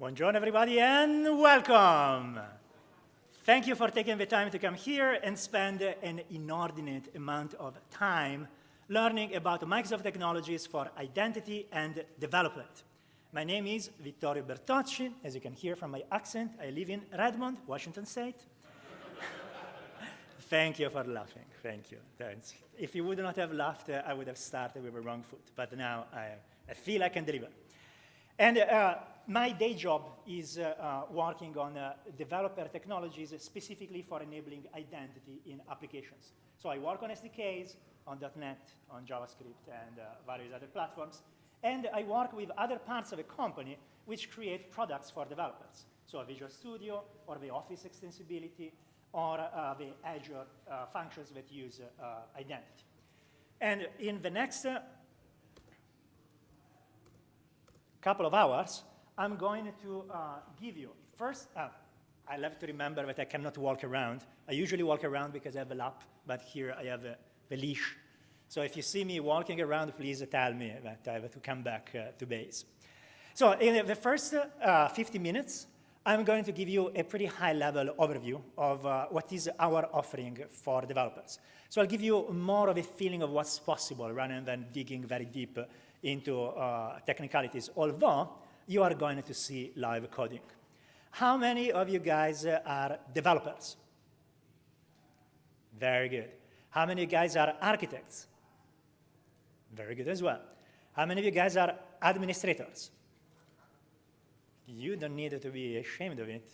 Buongiorno, everybody, and welcome. Thank you for taking the time to come here and spend an inordinate amount of time learning about Microsoft technologies for identity and development. My name is Vittorio Bertocci. As you can hear from my accent, I live in Redmond, Washington State. Thank you for laughing. Thank you. Thanks. If you would not have laughed, I would have started with the wrong foot. But now I feel I can deliver. And my day job is working on developer technologies specifically for enabling identity in applications. So I work on SDKs, on .NET, on JavaScript, and various other platforms. And I work with other parts of a company which create products for developers. So Visual Studio, or the Office extensibility, or the Azure functions that use identity. And in the next couple of hours, I'm going to give you, first, I love to remember that I cannot walk around. I usually walk around because I have a lap, but here I have the leash. So if you see me walking around, please tell me that I have to come back to base. So in the first 50 minutes, I'm going to give you a pretty high-level overview of what is our offering for developers. So I'll give you more of a feeling of what's possible rather than digging very deep into technicalities, although you are going to see live coding. How many of you guys are developers? Very good. How many of you guys are architects? Very good as well. How many of you guys are administrators? You don't need to be ashamed of it.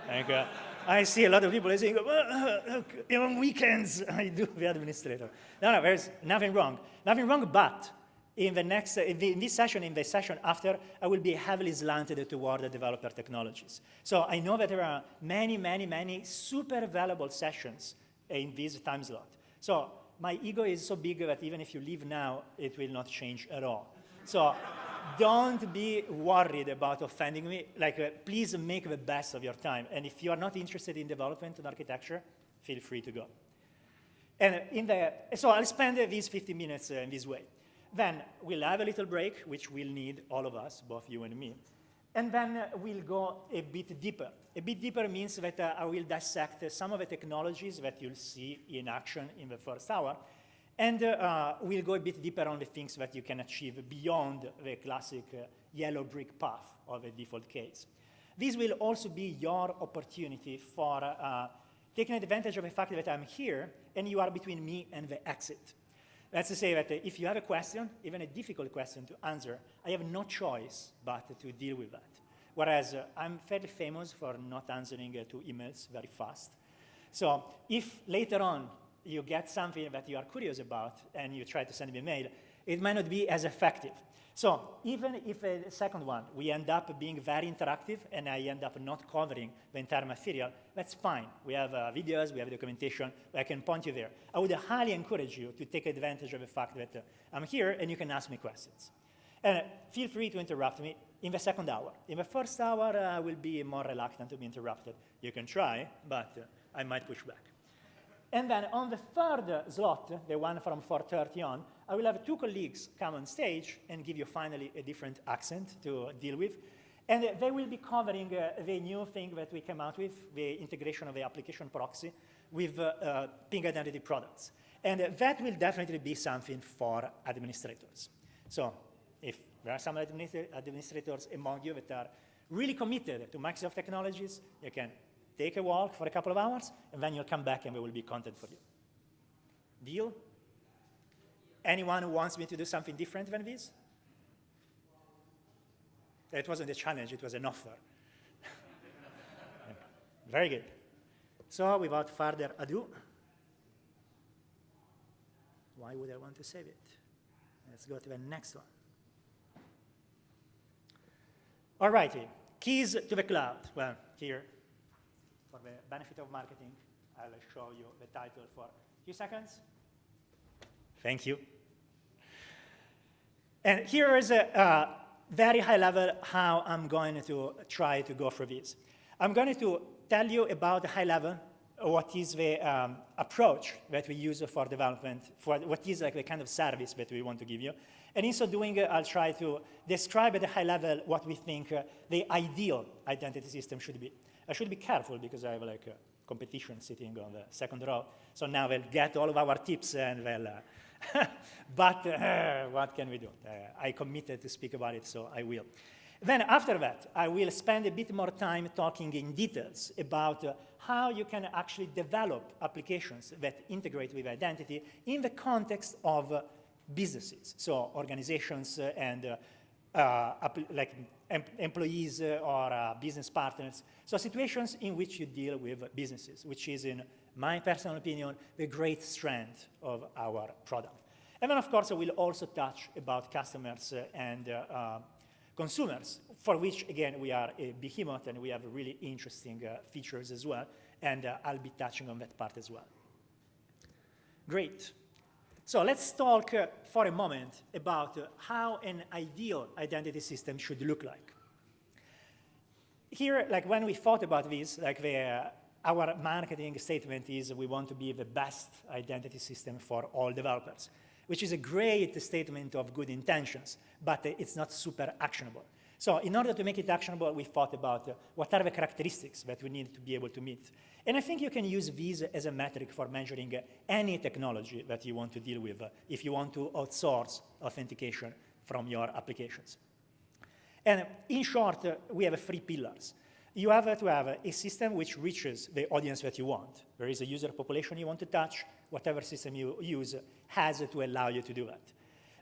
Like, I see a lot of people saying, on weekends, I do the administrator. No, there's nothing wrong. Nothing wrong, but in this session, in the session after, I will be heavily slanted toward the developer technologies. So I know that there are many super valuable sessions in this time slot. So my ego is so big that even if you leave now, it will not change at all. So don't be worried about offending me. Like, please make the best of your time. And if you are not interested in development and architecture, feel free to go. And so I'll spend these 50 minutes in this way. Then we'll have a little break, which we'll need, all of us, both you and me. And then we'll go a bit deeper. A bit deeper means that I will dissect some of the technologies that you'll see in action in the first hour. And we'll go a bit deeper on the things that you can achieve beyond the classic yellow brick path of a default case. This will also be your opportunity for taking advantage of the fact that I'm here and you are between me and the exit. That's to say that if you have a question, even a difficult question to answer, I have no choice but to deal with that. Whereas I'm fairly famous for not answering to emails very fast. So if later on you get something that you are curious about and you try to send me a mail, it might not be as effective. So even if a second one, we end up being very interactive and I end up not covering the entire material, that's fine. We have videos, we have documentation, I can point you there. I would highly encourage you to take advantage of the fact that I'm here and you can ask me questions. And feel free to interrupt me in the second hour. In the first hour, I will be more reluctant to be interrupted. You can try, but I might push back. And then on the third slot, the one from 4:30 on, I will have two colleagues come on stage and give you finally a different accent to deal with. And they will be covering the new thing that we came out with, the integration of the application proxy with ping identity products. And that will definitely be something for administrators. So if there are some administrators among you that are really committed to Microsoft technologies, you can take a walk for a couple of hours, and then you'll come back and there will be content for you. Deal? Anyone who wants me to do something different than this? It wasn't a challenge, it was an offer. Very good. So without further ado, why would I want to save it? Let's go to the next one. All righty, keys to the cloud. Well, here, for the benefit of marketing, I'll show you the title for a few seconds. Thank you. And here is a very high level how I'm going to try to go through this. I'm going to tell you about the high level, what is the approach that we use for development, for what is like the kind of service that we want to give you. And in so doing, I'll try to describe at a high level what we think the ideal identity system should be. I should be careful because I have like a competition sitting on the second row. So now they'll get all of our tips and they'll, but what can we do? I committed to speak about it, so I will. Then after that, I will spend a bit more time talking in details about how you can actually develop applications that integrate with identity in the context of businesses, so organizations and employees or business partners. So situations in which you deal with businesses, which is, in my personal opinion, the great strength of our product. And then, of course, I will also touch about customers and consumers, for which, again, we are a behemoth and we have really interesting features as well. And I'll be touching on that part as well. Great. So let's talk for a moment about how an ideal identity system should look like. Here, like when we thought about this, like our marketing statement is we want to be the best identity system for all developers, which is a great statement of good intentions, but it's not super actionable. So in order to make it actionable, we thought about what are the characteristics that we need to be able to meet. And I think you can use these as a metric for measuring any technology that you want to deal with if you want to outsource authentication from your applications. And in short, we have 3 pillars. You have to have a system which reaches the audience that you want. There is a user population you want to touch. Whatever system you use has to allow you to do that.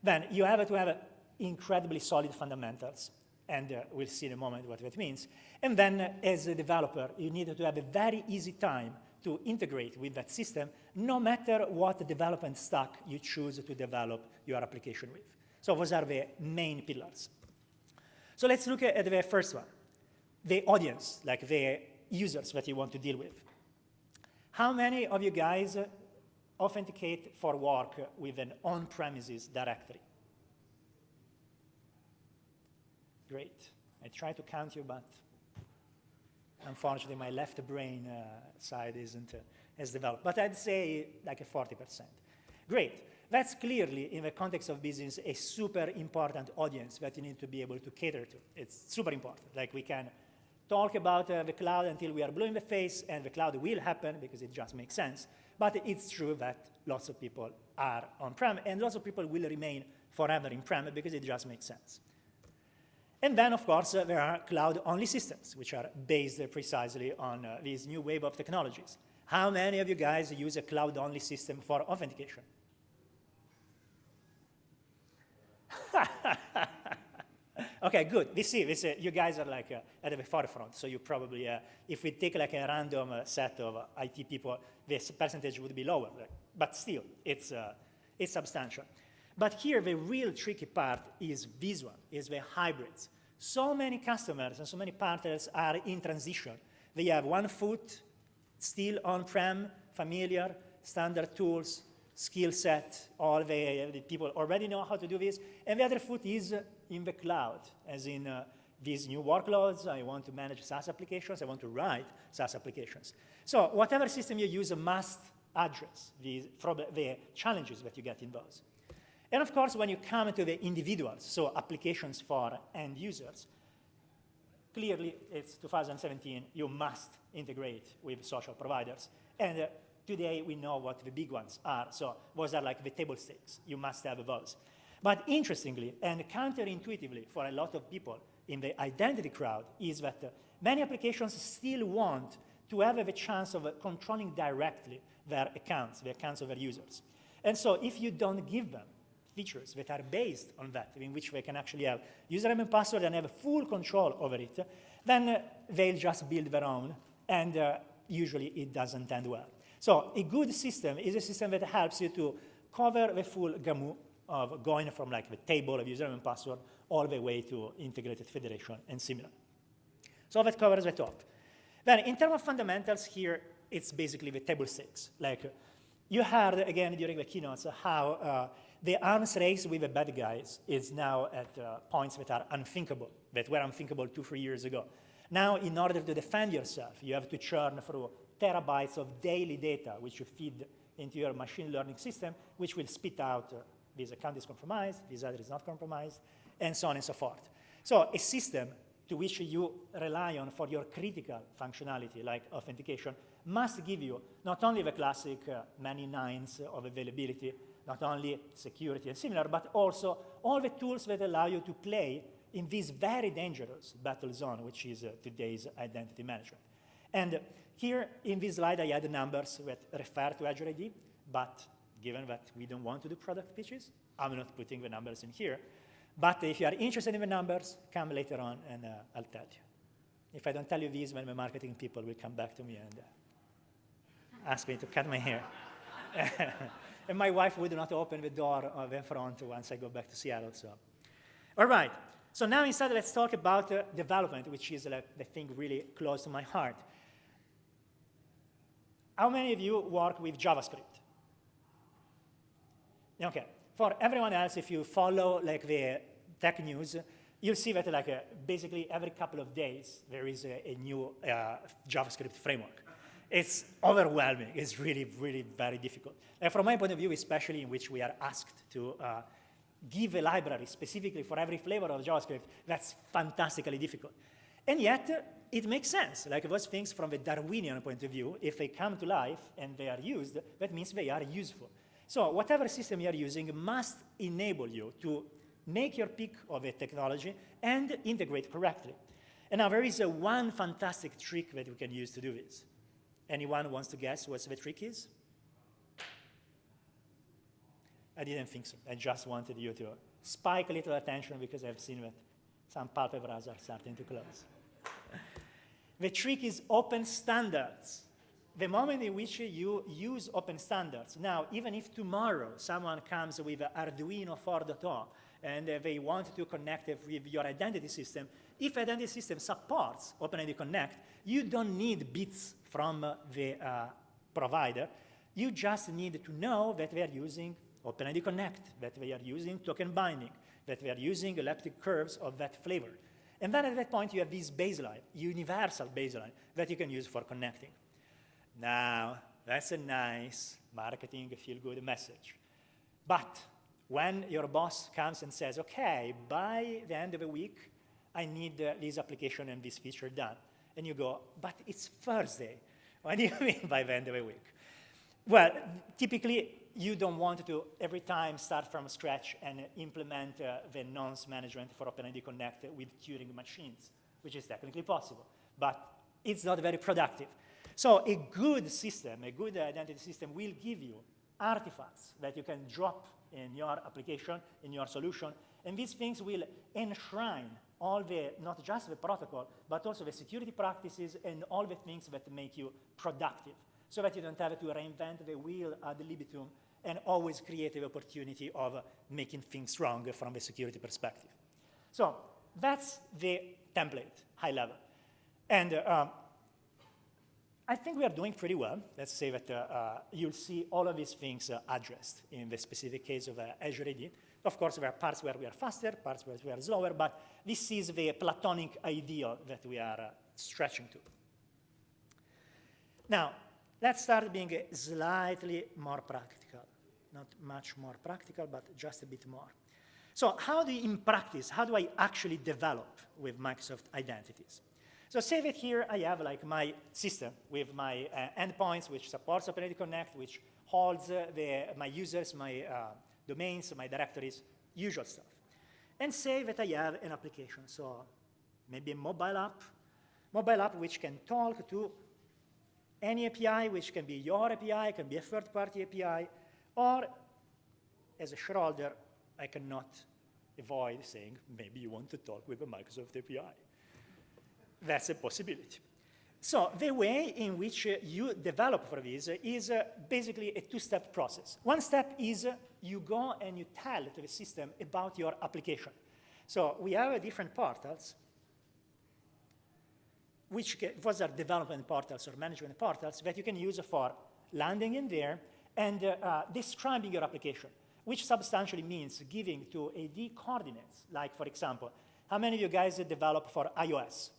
Then you have to have incredibly solid fundamentals. And we'll see in a moment what that means. And then, as a developer, you need to have a very easy time to integrate with that system, no matter what development stack you choose to develop your application with. So those are the main pillars. So let's look at the first one, the audience, like the users that you want to deal with. How many of you guys authenticate for work with an on-premises directory? Great. I try to count you, but unfortunately, my left brain side isn't as developed. But I'd say like a 40%. Great. That's clearly, in the context of business, a super important audience that you need to be able to cater to. It's super important. Like we can talk about the cloud until we are blue in the face, and the cloud will happen because it just makes sense. But it's true that lots of people are on-prem, and lots of people will remain forever in-prem because it just makes sense. And then, of course, there are cloud-only systems, which are based precisely on this new wave of technologies. How many of you guys use a cloud-only system for authentication? OK, good. We see, you guys are like at the forefront. So you probably, if we take like a random set of IT people, this percentage would be lower. But still, it's substantial. But here, the real tricky part is this one, is the hybrids. So many customers and so many partners are in transition. They have one foot still on-prem, familiar, standard tools, skill set, all the people already know how to do this. And the other foot is in the cloud, as in these new workloads. I want to manage SaaS applications. I want to write SaaS applications. So whatever system you use must address the challenges that you get in those. And of course, when you come to the individuals, so applications for end users, clearly it's 2017, you must integrate with social providers. And today we know what the big ones are. So those are like the table stakes. You must have those. But interestingly and counterintuitively for a lot of people in the identity crowd is that many applications still want to have the chance of controlling directly their accounts, the accounts of their users. And so if you don't give them features that are based on that, in which they can actually have username and password and have full control over it, then they'll just build their own, and usually it doesn't end well. So a good system is a system that helps you to cover the full gamut of going from like the table of username and password all the way to integrated federation and similar. So that covers the top. Then in terms of fundamentals here, it's basically the table stakes. Like you heard again during the keynotes how the arms race with the bad guys is now at points that are unthinkable, that were unthinkable 2-3 years ago. Now, in order to defend yourself, you have to churn through terabytes of daily data, which you feed into your machine learning system, which will spit out this account is compromised, this other is not compromised, and so on and so forth. So a system to which you rely on for your critical functionality, like authentication, must give you not only the classic many nines of availability, not only security and similar, but also all the tools that allow you to play in this very dangerous battle zone, which is today's identity management. And here in this slide, I had numbers that refer to Azure AD, but given that we don't want to do product pitches, I'm not putting the numbers in here. But if you are interested in the numbers, come later on and I'll tell you. If I don't tell you these, then the marketing people will come back to me and ask me to cut my hair. And my wife would not open the door of the front once I go back to Seattle. So, all right. So now instead, let's talk about development, which is the thing really close to my heart. How many of you work with JavaScript? Okay. For everyone else, if you follow like the tech news, you'll see that basically every couple of days there is a new JavaScript framework. It's overwhelming. It's really, really very difficult. And from my point of view, especially in which we are asked to give a library specifically for every flavor of JavaScript, that's fantastically difficult. And yet, it makes sense. Like those things from the Darwinian point of view, if they come to life and they are used, that means they are useful. So whatever system you are using must enable you to make your pick of a technology and integrate correctly. And now there is one fantastic trick that we can use to do this. Anyone wants to guess what the trick is? I didn't think so. I just wanted you to spike a little attention because I've seen that some palpebra's are starting to close. The trick is open standards. The moment in which you use open standards, now, even if tomorrow someone comes with Arduino 4.0 and they want to connect it with your identity system, if identity system supports OpenID Connect, you don't need bits from the provider. You just need to know that they are using OpenID Connect, that they are using token binding, that they are using elliptic curves of that flavor. And then at that point, you have this baseline, universal baseline, that you can use for connecting. Now, that's a nice marketing feel-good message. But when your boss comes and says, OK, by the end of the week, I need this application and this feature done. And you go, but it's Thursday. What do you mean by the end of the week? Well, typically, you don't want to every time start from scratch and implement the nonce management for OpenID Connect with Turing machines, which is technically possible. But it's not very productive. So a good system, a good identity system will give you artifacts that you can drop in your application, in your solution, and these things will enshrine all the, not just the protocol, but also the security practices and all the things that make you productive, so that you don't have to reinvent the wheel ad libitum and always create the opportunity of making things wrong from a security perspective. So that's the template, high level. And I think we are doing pretty well. Let's say that you'll see all of these things addressed in the specific case of Azure AD. Of course, there are parts where we are faster, parts where we are slower, but this is the platonic ideal that we are stretching to. Now, let's start being slightly more practical. Not much more practical, but just a bit more. So how do you, in practice, how do I actually develop with Microsoft Identities? So say that here I have like my system with my endpoints, which supports OpenID Connect, which holds my users, my domains, my directories, usual stuff. And say that I have an application, so maybe a mobile app which can talk to any API, which can be your API, can be a third-party API, or as a shareholder, I cannot avoid saying, maybe you want to talk with a Microsoft API. That's a possibility. So the way in which you develop for this is basically a two-step process. One step is you go and you tell to the system about your application. So we have different portals, which those are development portals or management portals that you can use for landing in there and describing your application, which substantially means giving to AD coordinates. Like, for example, how many of you guys develop for iOS?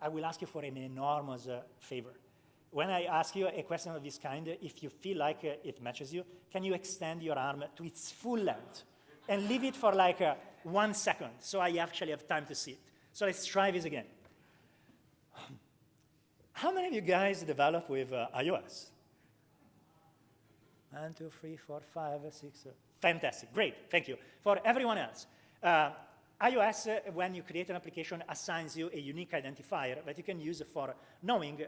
I will ask you for an enormous favor. when I ask you a question of this kind, if you feel like it matches you, can you extend your arm to its full length and leave it for like 1 second so I actually have time to see it? So let's try this again. How many of you guys develop with iOS? 1, 2, 3, 4, 5, 6. Fantastic, great, thank you. For everyone else, iOS, when you create an application, assigns you a unique identifier that you can use for knowing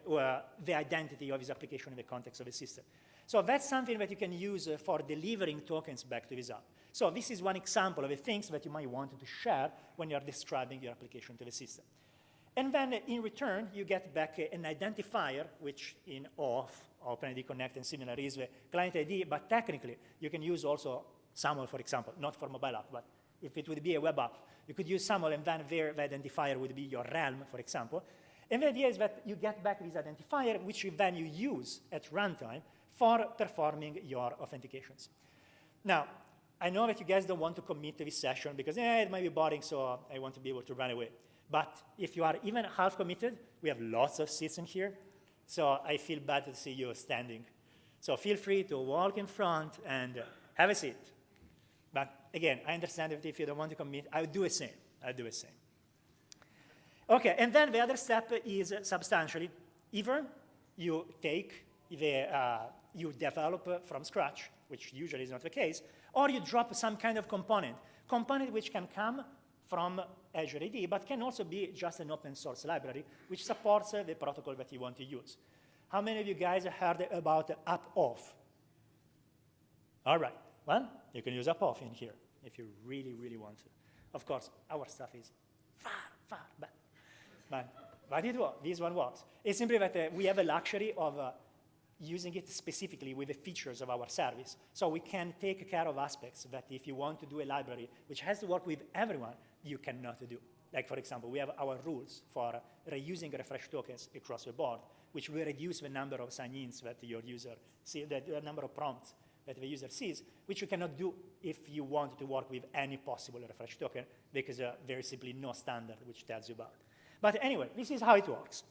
the identity of this application in the context of the system. So that's something that you can use for delivering tokens back to this app. So this is one example of the things that you might want to share when you're describing your application to the system. And then in return, you get back an identifier, which in OAuth, OpenID Connect and similar, is the client ID, but technically you can use also SAML, for example, not for mobile app, but if it would be a web app, you could use SAML, and then the identifier would be your realm, for example. And the idea is that you get back this identifier, which then you use at runtime for performing your authentications. Now, I know that you guys don't want to commit to this session because it might be boring, so I want to be able to run away. But if you are even half committed, we have lots of seats in here, so I feel bad to see you standing. So feel free to walk in front and have a seat. But again, I understand that if you don't want to commit, I would do the same. I'd do the same. Okay, and then the other step is substantially, either you take you develop from scratch, which usually is not the case, or you drop some kind of component which can come from Azure AD, but can also be just an open source library, which supports the protocol that you want to use. How many of you guys heard about AppAuth? All right, well, you can use AppAuth in here if you really, really want to. Of course, our stuff is far, far back. But this one works. It's simply that we have a luxury of using it specifically with the features of our service. So we can take care of aspects that if you want to do a library which has to work with everyone, you cannot do. Like, for example, we have our rules for reusing refresh tokens across the board, which will reduce the number of sign-ins that your user sees, the number of prompts that the user sees, which you cannot do if you want to work with any possible refresh token, because there is simply no standard which tells you about. But anyway, this is how it works.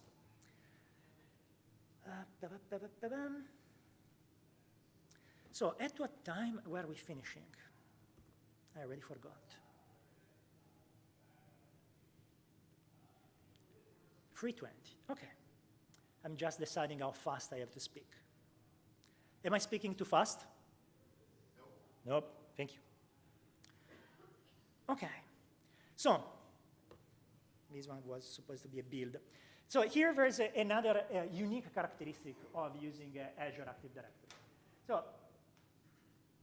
So at what time were we finishing? I already forgot. 3:20, okay. I'm just deciding how fast I have to speak. Am I speaking too fast? Nope, thank you. Okay, so this one was supposed to be a build. So here there's another unique characteristic of using Azure Active Directory. So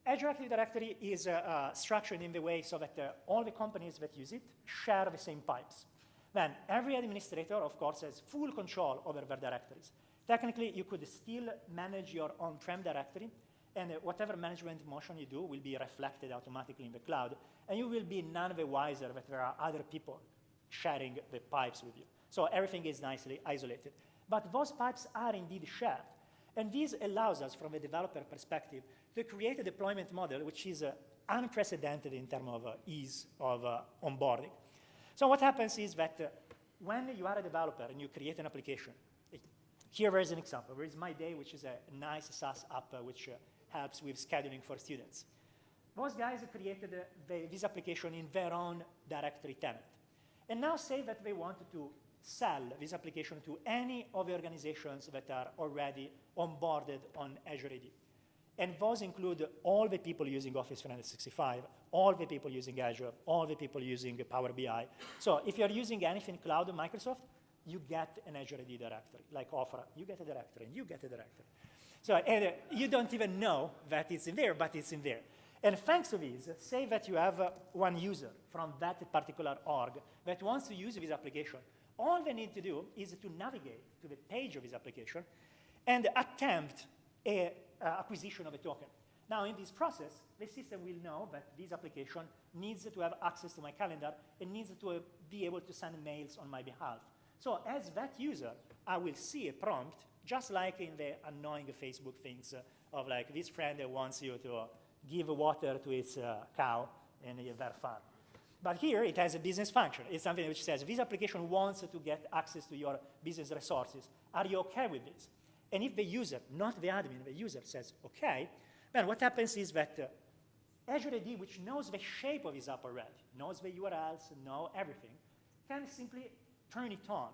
Azure Active Directory is structured in the way so that all the companies that use it share the same pipes. Then every administrator, of course, has full control over their directories. Technically, you could still manage your on-prem directory, and whatever management motion you do will be reflected automatically in the cloud, and you will be none the wiser that there are other people sharing the pipes with you. So everything is nicely isolated. But those pipes are indeed shared, and this allows us, from a developer perspective, to create a deployment model which is unprecedented in terms of ease of onboarding. So what happens is that when you are a developer and you create an application, here is an example. There is My Day, which is a nice SaaS app which helps with scheduling for students. Those guys created this application in their own directory tenant. And now say that they wanted to sell this application to any of the organizations that are already onboarded on Azure AD. And those include all the people using Office 365, all the people using Azure, all the people using Power BI. So if you're using anything cloud Microsoft, you get an Azure AD directory. Like Opera, you get a directory, and you get a directory. So and, you don't even know that it's in there, but it's in there. And thanks to this, say that you have one user from that particular org that wants to use this application. All they need to do is to navigate to the page of this application and attempt a acquisition of a token. Now, in this process, the system will know that this application needs to have access to my calendar and needs to be able to send mails on my behalf. So as that user, I will see a prompt, just like in the annoying Facebook things of like this friend that wants you to give water to its cow in their farm. But here, it has a business function. It's something which says, this application wants to get access to your business resources. Are you OK with this? And if the user, not the admin, the user says OK, then what happens is that Azure AD, which knows the shape of his app already, knows the URLs, knows everything, can simply turn it on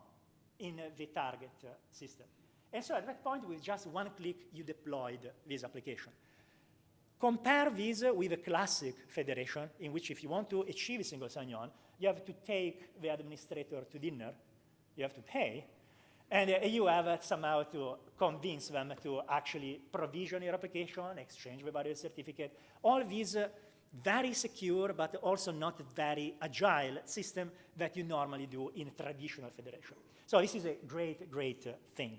in the target system. And so at that point, with just one click, you deployed this application. Compare this with a classic federation, in which if you want to achieve a single sign-on, you have to take the administrator to dinner, you have to pay, and you have somehow to convince them to actually provision your application, exchange the valid certificate. All these very secure, but also not very agile system that you normally do in traditional federation. So this is a great, great thing.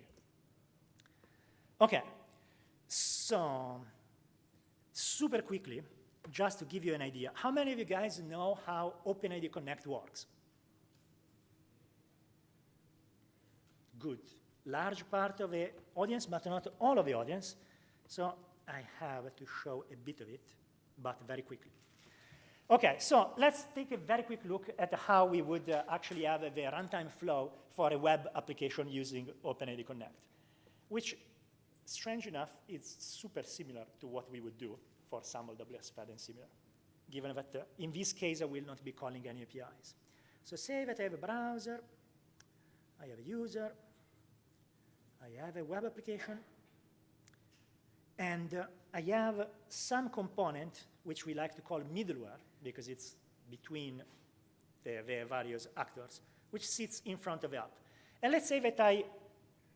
OK, so super quickly, just to give you an idea, how many of you guys know how OpenID Connect works? Good. Large part of the audience, but not all of the audience. So I have to show a bit of it, but very quickly. OK, so let's take a very quick look at how we would actually have the runtime flow for a web application using OpenID Connect, which, strange enough, is super similar to what we would do for SAML, WSFed, and similar, given that in this case, I will not be calling any APIs. So say that I have a browser, I have a user, I have a web application, and I have some component which we like to call middleware, because it's between the various actors, which sits in front of the app. And let's say that I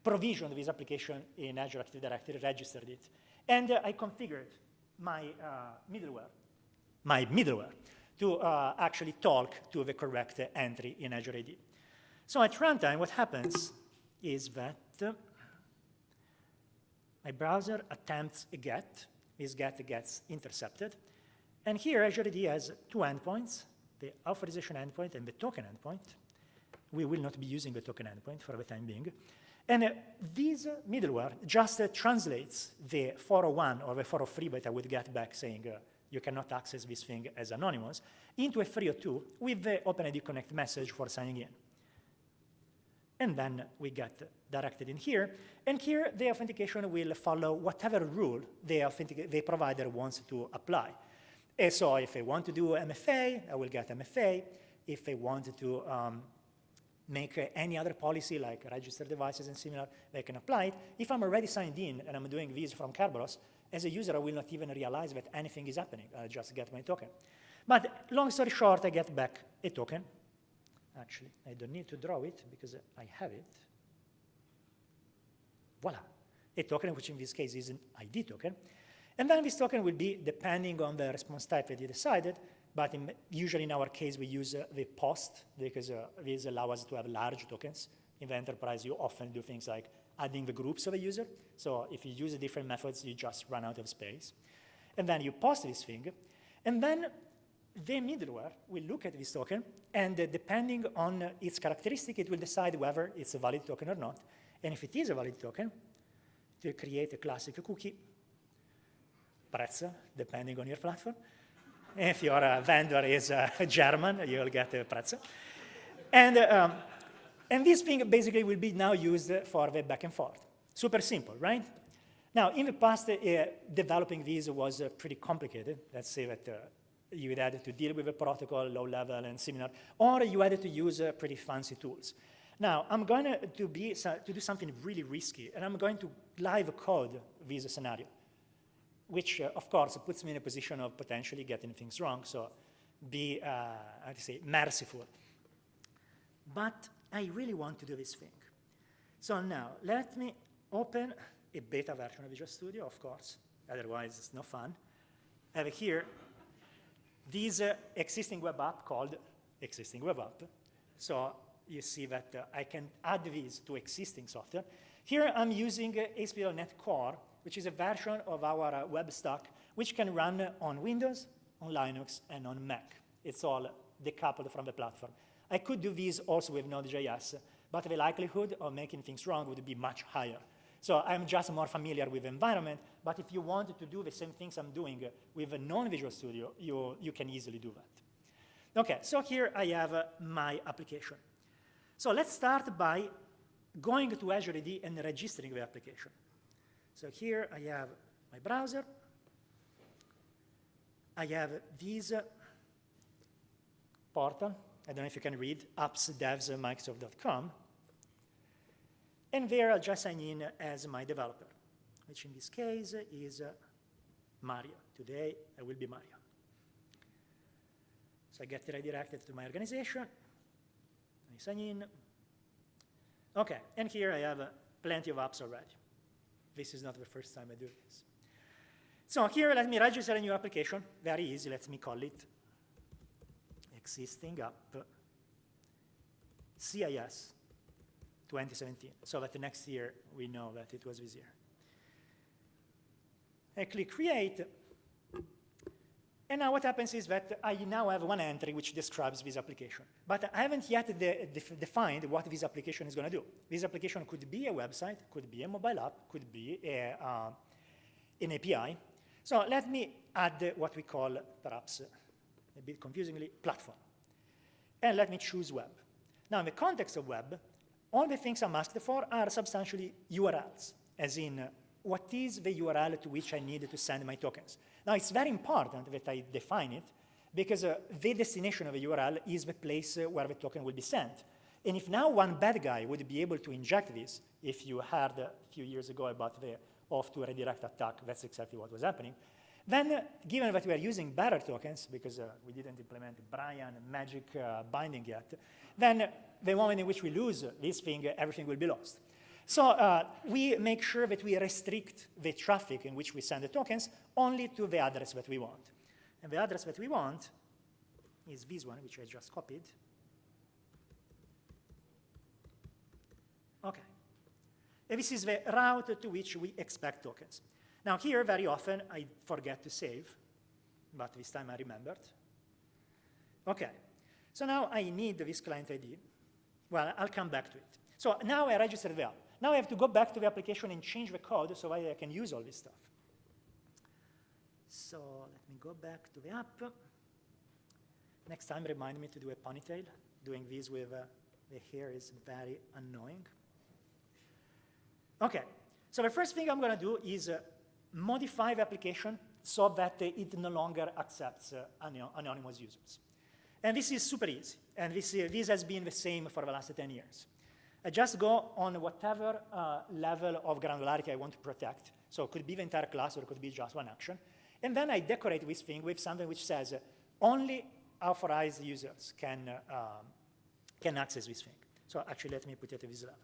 provisioned this application in Azure Active Directory, registered it, and I configured my middleware to actually talk to the correct entry in Azure AD. So at runtime, what happens is that my browser attempts a get. This get gets intercepted. And here, Azure AD has two endpoints, the authorization endpoint and the token endpoint. We will not be using the token endpoint for the time being. And this middleware just translates the 401 or the 403 that I would get back saying you cannot access this thing as anonymous into a 302 with the OpenID Connect message for signing in. And then we get directed in here. And here, the authentication will follow whatever rule the provider wants to apply. And so if I want to do MFA, I will get MFA. If I want to make any other policy, like registered devices and similar, they can apply it. If I'm already signed in and I'm doing this from Kerberos, as a user, I will not even realize that anything is happening. I just get my token. But long story short, I get back a token. Actually, I don't need to draw it because I have it. Voila. A token, which in this case is an ID token. And then this token will be, depending on the response type that you decided, but usually in our case, we use the post because this allows us to have large tokens. In the enterprise, you often do things like adding the groups of a user. So if you use different methods, you just run out of space. And then you post this thing. And then the middleware will look at this token, and depending on its characteristic, it will decide whether it's a valid token or not. And if it is a valid token, it will create a classic cookie, pretzel, depending on your platform. If your vendor is German, you'll get a pretzel. And this thing basically will be now used for the back and forth. Super simple, right? Now, in the past, developing these was pretty complicated. Let's say that you had to deal with a protocol, low level, and similar, or you had to use pretty fancy tools. Now, I'm going to do something really risky, and I'm going to live code this scenario, which, of course, puts me in a position of potentially getting things wrong, so be, how to say, merciful. But I really want to do this thing. So now, let me open a beta version of Visual Studio, of course. Otherwise, it's no fun. I have here this existing web app called existing web app. So you see that I can add these to existing software. Here I'm using ASP.NET Core, which is a version of our web stack, which can run on Windows, on Linux, and on Mac. It's all decoupled from the platform. I could do this also with Node.js, but the likelihood of making things wrong would be much higher. So I'm just more familiar with the environment, but if you wanted to do the same things I'm doing with a non-Visual Studio, you can easily do that. OK, so here I have my application. So let's start by going to Azure AD and registering the application. So here I have my browser. I have this portal. I don't know if you can read, appsdevs.microsoft.com. And there I'll just sign in as my developer, which in this case is Mario. Today I will be Mario. So I get redirected to my organization. I sign in. OK, and here I have plenty of apps already. This is not the first time I do this. So here, let me register a new application. Very easy. Let me call it Existing App CIS 2017. So that the next year, we know that it was this year. I click Create. And now what happens is that I now have one entry which describes this application. But I haven't yet defined what this application is going to do. This application could be a website, could be a mobile app, could be an API. So let me add what we call, perhaps a bit confusingly, platform. And let me choose web. Now, in the context of web, all the things I'm asked for are substantially URLs, as in what is the URL to which I need to send my tokens. Now, it's very important that I define it, because the destination of a URL is the place where the token will be sent. And if now one bad guy would be able to inject this, if you heard a few years ago about the off-to-redirect attack, that's exactly what was happening, then given that we are using better tokens, because we didn't implement Brian magic binding yet, then the moment in which we lose this thing, everything will be lost. So we make sure that we restrict the traffic in which we send the tokens only to the address that we want. And the address that we want is this one, which I just copied. OK. And this is the route to which we expect tokens. Now here, very often, I forget to save. But this time I remembered. OK. So now I need this client ID. Well, I'll come back to it. So now I registered the app. Now I have to go back to the application and change the code so I can use all this stuff. So let me go back to the app. Next time, remind me to do a ponytail. Doing this with the hair is very annoying. OK, so the first thing I'm going to do is modify the application so that it no longer accepts anonymous users. And this is super easy. And this has been the same for the last 10 years. I just go on whatever level of granularity I want to protect. So it could be the entire class, or it could be just one action. And then I decorate this thing with something which says only authorized users can access this thing. So actually, let me put it at this level.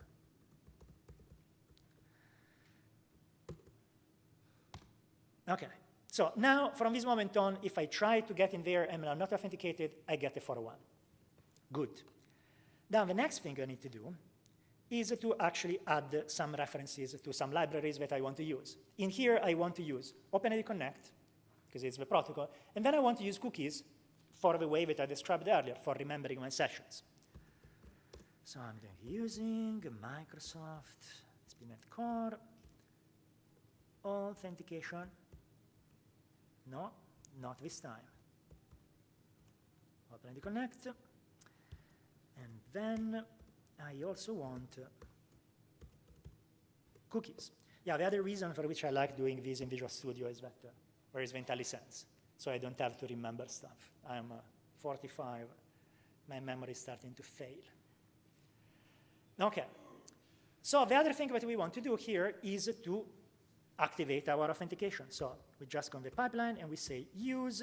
OK. So now, from this moment on, if I try to get in there and I'm not authenticated, I get a 401. Good. Now, the next thing I need to do is to actually add some references to some libraries that I want to use. In here, I want to use OpenID Connect, because it's the protocol. And then I want to use cookies for the way that I described earlier, for remembering my sessions. So I'm using Microsoft SPNet Core, authentication. No, not this time. OpenID Connect. And then I also want cookies. Yeah, the other reason for which I like doing this in Visual Studio is that there is the IntelliSense, so I don't have to remember stuff. I'm 45. My memory is starting to fail. OK. So the other thing that we want to do here is to activate our authentication. So we just go in the pipeline, and we say use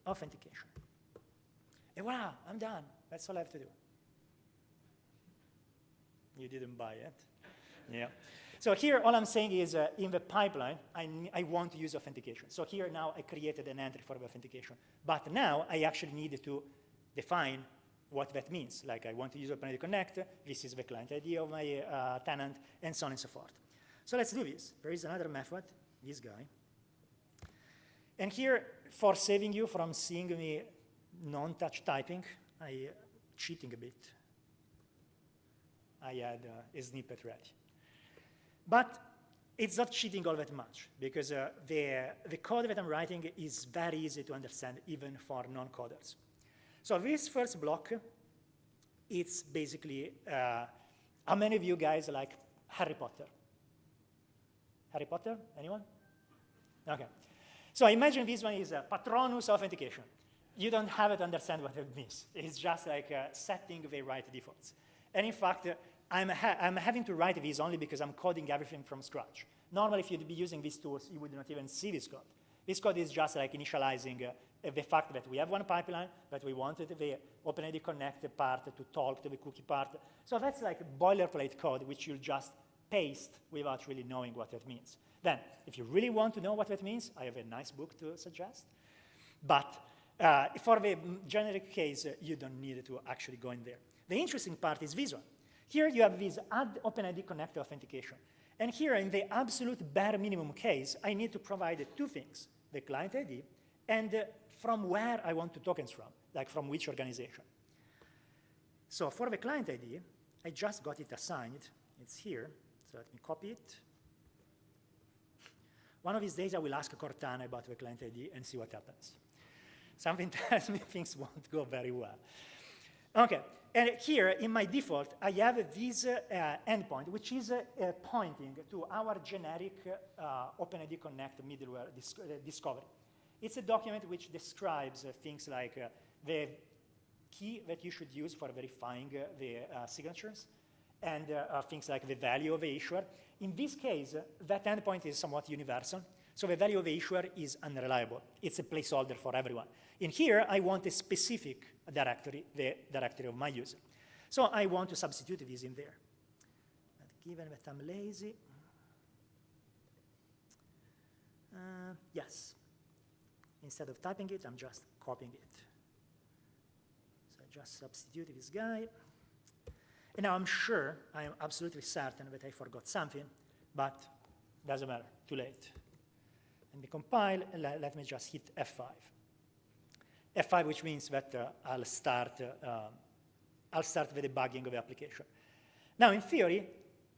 authentication. And wow, I'm done. That's all I have to do. You didn't buy it. Yeah. So here, all I'm saying is in the pipeline, I want to use authentication. So here now, I created an entry for the authentication. But now, I actually need to define what that means. Like, I want to use OpenID Connect. This is the client ID of my tenant, and so on and so forth. So let's do this. There is another method, this guy. And here, for saving you from seeing me non-touch typing, I cheating a bit. I had a snippet ready. But it's not cheating all that much, because the code that I'm writing is very easy to understand, even for non-coders. So this first block, it's basically, how many of you guys like Harry Potter? Harry Potter? Anyone? Okay. So imagine this one is a Patronus authentication. You don't have to understand what it means. It's just like setting the right defaults. And in fact, I'm having to write this only because I'm coding everything from scratch. Normally, if you'd be using these tools, you would not even see this code. This code is just like initializing the fact that we have one pipeline, but we wanted the OpenID Connect part to talk to the cookie part. So that's like boilerplate code, which you'll just paste without really knowing what it means. Then, if you really want to know what it means, I have a nice book to suggest. But for the generic case, you don't need to actually go in there. The interesting part is this one. Here you have this add OpenID Connect authentication. And here, in the absolute bare minimum case, I need to provide two things, the client ID and from where I want the tokens from, like from which organization. So for the client ID, I just got it assigned. It's here, so let me copy it. One of these days, I will ask Cortana about the client ID and see what happens. Something tells me things won't go very well. OK, and here, in my default, I have this endpoint, which is pointing to our generic OpenID Connect middleware discovery. It's a document which describes things like the key that you should use for verifying the signatures, and things like the value of the issuer. In this case, that endpoint is somewhat universal, so the value of the issuer is unreliable. It's a placeholder for everyone. In here, I want a specific directory, the directory of my user. So I want to substitute this in there. But given that I'm lazy, yes. Instead of typing it, I'm just copying it. So I just substitute this guy. And now I'm sure, I am absolutely certain that I forgot something, but doesn't matter, too late. Let me compile, and let me just hit F5. F5, which means that I'll start the debugging of the application. Now, in theory,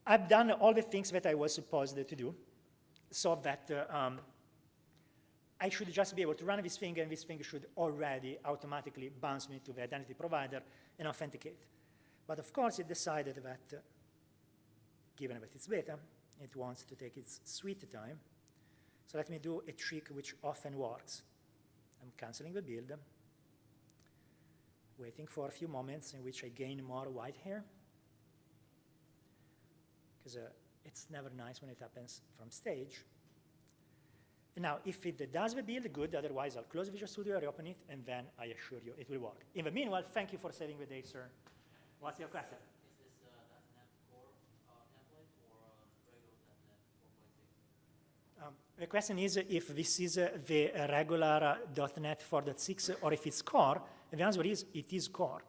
I've done all the things that I was supposed to do, so that I should just be able to run this thing, and this thing should already automatically bounce me to the identity provider and authenticate. But of course, it decided that, given that it's beta, it wants to take its sweet time. So let me do a trick which often works. I'm canceling the build, waiting for a few moments in which I gain more white hair, because it's never nice when it happens from stage. And now, if it does the build, good. Otherwise, I'll close Visual Studio, reopen it, and then I assure you it will work. In the meanwhile, thank you for saving the day, sir. What's your question? Is this .NET Core template or regular .NET 4.6? The question is if this is the regular .NET 4.6 or if it's core. And the answer is it is core.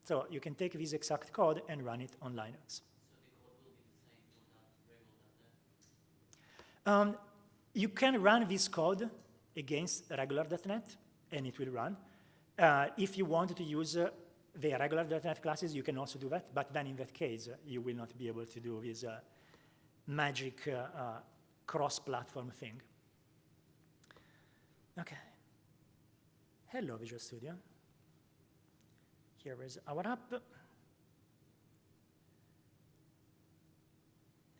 So you can take this exact code and run it on Linux. So the code will be the same for that regular .NET? You can run this code against regular .NET, and it will run. If you want to use the regular .NET classes, you can also do that. But then in that case, you will not be able to do this magic cross-platform thing. OK. Hello, Visual Studio. Here is our app.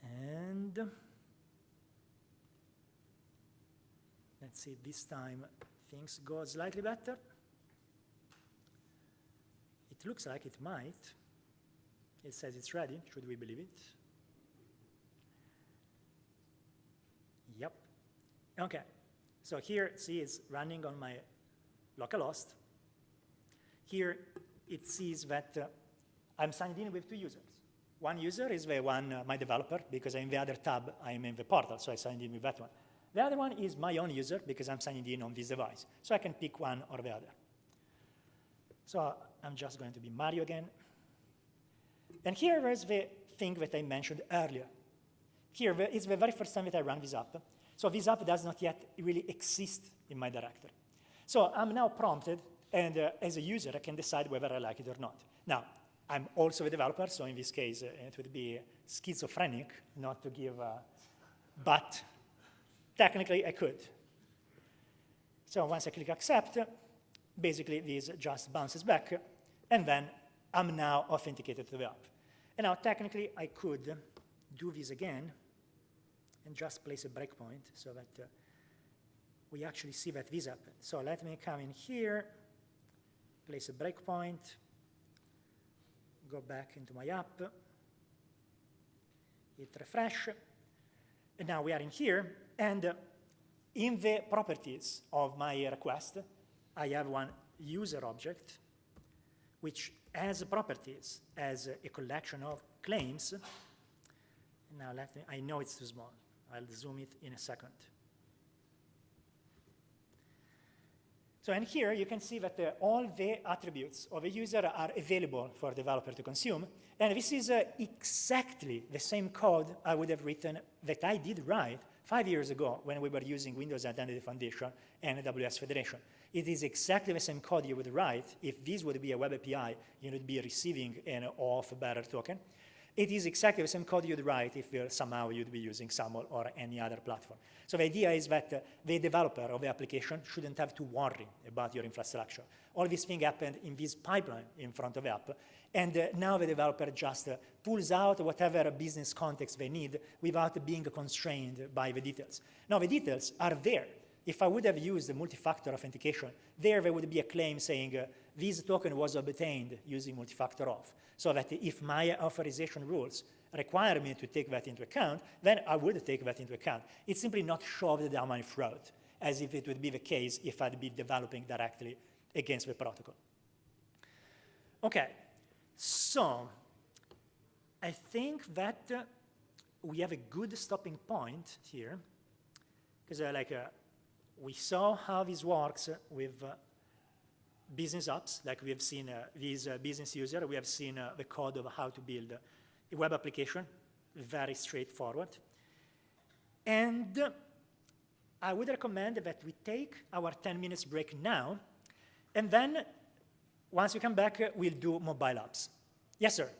And let's see, this time things go slightly better. It looks like it might. It says it's ready. Should we believe it? Yep. OK. So here, see, it's running on my localhost. Here, it sees that I'm signed in with two users. One user is the one, my developer, because in the other tab, I'm in the portal, so I signed in with that one. The other one is my own user, because I'm signed in on this device. So I can pick one or the other. So I'm just going to be Mario again. And here is the thing that I mentioned earlier. Here is the very first time that I run this app. So this app does not yet really exist in my directory. So I'm now prompted, and as a user, I can decide whether I like it or not. Now, I'm also a developer, so in this case, it would be schizophrenic not to give, but technically I could. So once I click accept, basically this just bounces back, and then I'm now authenticated to the app. And now technically I could do this again and just place a breakpoint so that we actually see that this happened. So let me come in here, place a breakpoint, go back into my app, hit refresh, and now we are in here, and in the properties of my request, I have one user object, which has properties as a collection of claims. Now I know it's too small. I'll zoom it in a second. So in here, you can see that all the attributes of a user are available for a developer to consume. And this is exactly the same code I would have written that I did write 5 years ago when we were using Windows Identity Foundation and AWS Federation. It is exactly the same code you would write if this would be a web API, you would be receiving an auth-bearer token. It is exactly the same code you'd write if somehow you'd be using SAML or any other platform. So the idea is that the developer of the application shouldn't have to worry about your infrastructure. All these things happened in this pipeline in front of the app, and now the developer just pulls out whatever business context they need without being constrained by the details. Now, the details are there. If I would have used multi-factor authentication, there would be a claim saying this token was obtained using multi-factor auth, so that if my authorization rules require me to take that into account, then I would take that into account. It's simply not shoved down my throat, as if it would be the case if I'd be developing directly against the protocol. Okay, so I think that we have a good stopping point here, because we saw how this works with business apps, like we have seen these business user. We have seen the code of how to build a web application, very straightforward. And I would recommend that we take our 10 minutes break now, and then once we come back, we'll do mobile apps. Yes, sir?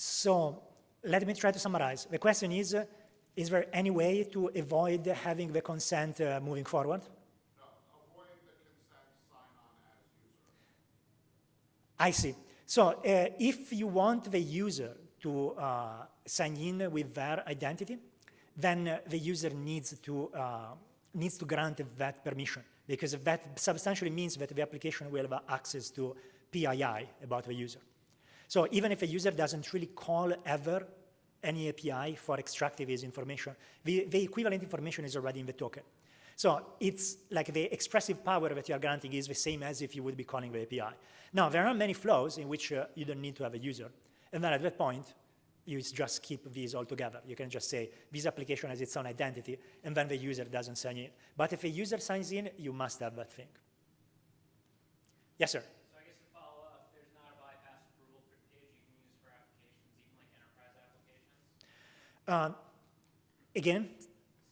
So let me try to summarize. The question is there any way to avoid having the consent moving forward? No, avoid the consent sign-on as user. I see. So if you want the user to sign in with their identity, then the user needs to grant that permission, because that substantially means that the application will have access to PII about the user. So even if a user doesn't really call ever any API for extracting this information, the equivalent information is already in the token. So it's like the expressive power that you are granting is the same as if you would be calling the API. Now, there are many flows in which you don't need to have a user. And then at that point, you just keep these all together. You can just say, this application has its own identity, and then the user doesn't sign in. But if a user signs in, you must have that thing. Yes, sir? Again?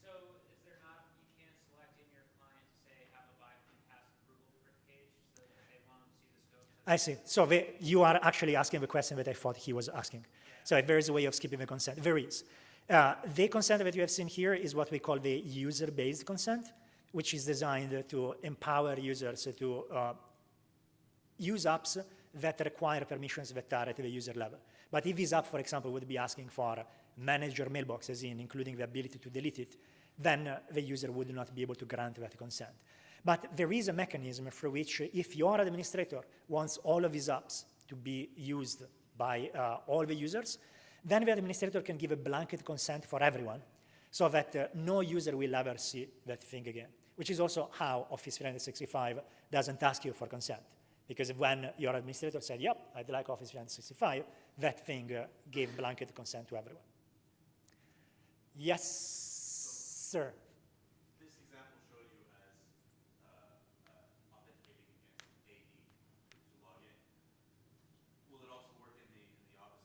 So is there not, you can't select in your client to say have a bypass approval for the page so that they want to see the scope? I see. So you are actually asking the question that I thought he was asking. Yeah. So if there is a way of skipping the consent. There is. The consent that you have seen here is what we call the user-based consent, which is designed to empower users to use apps that require permissions that are at the user level. But if this app, for example, would be asking for manage your mailbox, as in including the ability to delete it, then the user would not be able to grant that consent. But there is a mechanism through which if your administrator wants all of these apps to be used by all the users, then the administrator can give a blanket consent for everyone so that no user will ever see that thing again, which is also how Office 365 doesn't ask you for consent. Because when your administrator said, yep, I'd like Office 365, that thing gave blanket consent to everyone. Yes, sir. This example showed you as authenticating against AD to log in. Will it also work in the opposite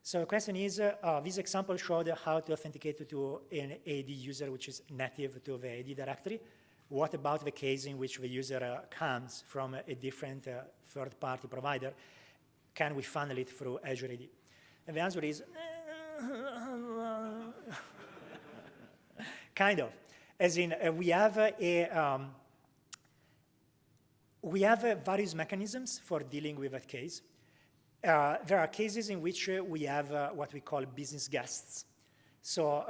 So the question is, this example showed how to authenticate to an AD user which is native to the AD directory. What about the case in which the user comes from a different third-party provider? Can we funnel it through Azure AD? And the answer is, kind of. As in, we have various mechanisms for dealing with that case. There are cases in which we have what we call business guests. So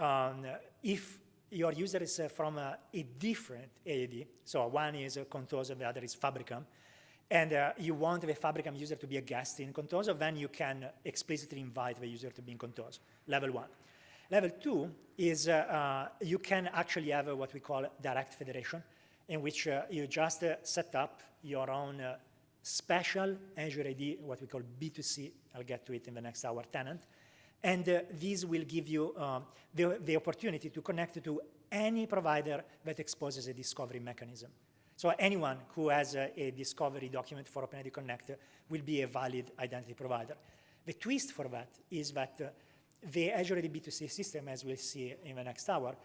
if your user is from a different AAD, so one is Contoso, the other is Fabricam, and you want the Fabricam user to be a guest in Contoso, then you can explicitly invite the user to be in Contoso, level 1. Level 2 is you can actually have what we call direct federation, in which you just set up your own special Azure AD, what we call B2C, I'll get to it in the next hour, tenant. And this will give you the opportunity to connect to any provider that exposes a discovery mechanism. So anyone who has a discovery document for OpenID Connect will be a valid identity provider. The twist for that is that the Azure AD B2C system, as we'll see in the next hour,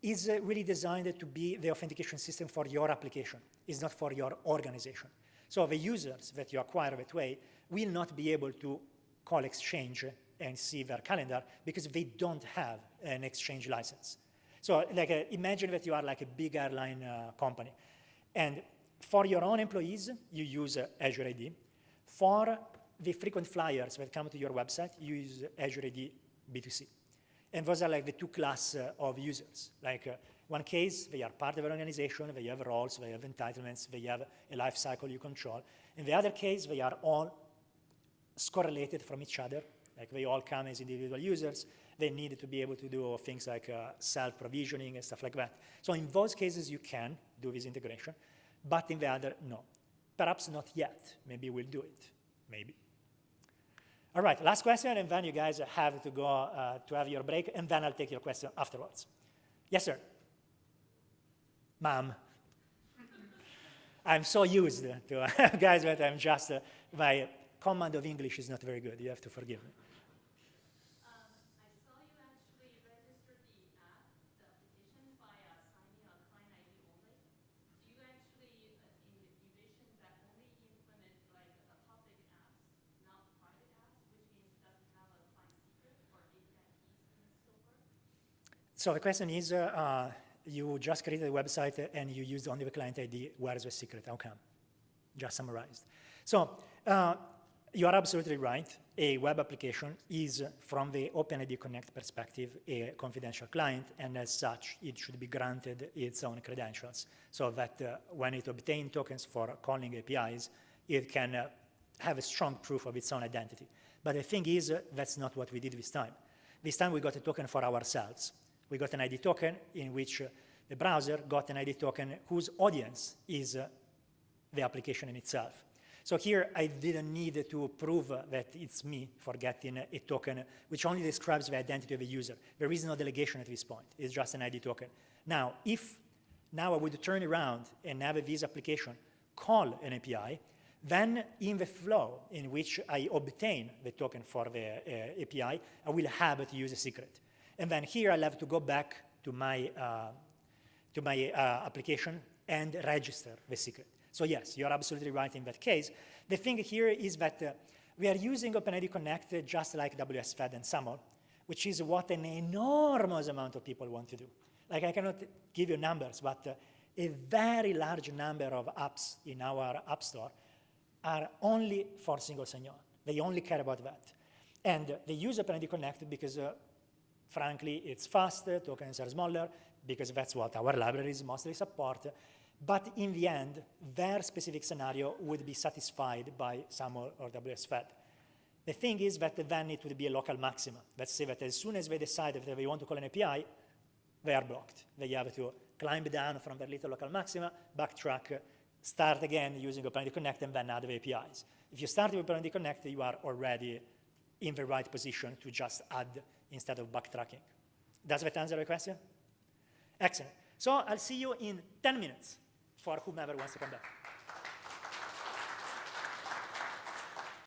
is really designed to be the authentication system for your application. It's not for your organization. So the users that you acquire that way will not be able to call Exchange and see their calendar because they don't have an Exchange license. So like imagine that you are like a big airline company. And for your own employees, you use Azure AD. For the frequent flyers that come to your website, you use Azure AD B2C. And those are like the two classes of users. Like one case, they are part of an organization, they have roles, they have entitlements, they have a life cycle you control. In the other case, they are all correlated from each other. Like they all come as individual users. They need to be able to do things like self-provisioning and stuff like that. So in those cases, you can do this integration, but in the other, no. Perhaps not yet. Maybe we'll do it. Maybe. All right, last question, and then you guys have to go to have your break, and then I'll take your question afterwards. Yes, sir. Ma'am. I'm so used to guys that I'm just, my command of English is not very good. You have to forgive me. I saw you actually registered the app, the application, via signing a client ID only. Do you actually envision that only implement like the public apps, not private apps, which means it doesn't have a client secret or API keys and so forth? So the question is, you just created a website and you used only the client ID. Where is the secret? How come? Just summarized. So you are absolutely right. A web application is, from the OpenID Connect perspective, a confidential client, and as such, it should be granted its own credentials, so that when it obtains tokens for calling APIs, it can have a strong proof of its own identity. But the thing is, that's not what we did this time. This time, we got a token for ourselves. We got an ID token in which the browser got an ID token whose audience is the application in itself. So here, I didn't need to prove that it's me for getting a token which only describes the identity of the user. There is no delegation at this point. It's just an ID token. Now, if now I would turn around and have this application call an API, then in the flow in which I obtain the token for the API, I will have to use a secret. And then here I'll have to go back to my application and register the secret. So yes, you're absolutely right in that case. The thing here is that we are using OpenID Connect just like WSFed and SAML, which is what an enormous amount of people want to do. Like I cannot give you numbers, but a very large number of apps in our App Store are only for single sign-on. They only care about that. And they use OpenID Connect because frankly, it's fast, tokens are smaller, because that's what our libraries mostly support. But in the end, their specific scenario would be satisfied by SAML or WSFed. The thing is that then it would be a local maxima. Let's say that as soon as they decide that they want to call an API, they are blocked. They have to climb down from their little local maxima, backtrack, start again using OpenID Connect, and then add the APIs. If you start with OpenID Connect, you are already in the right position to just add instead of backtracking. Does that answer the question? Excellent. So I'll see you in 10 minutes for whomever wants to come back.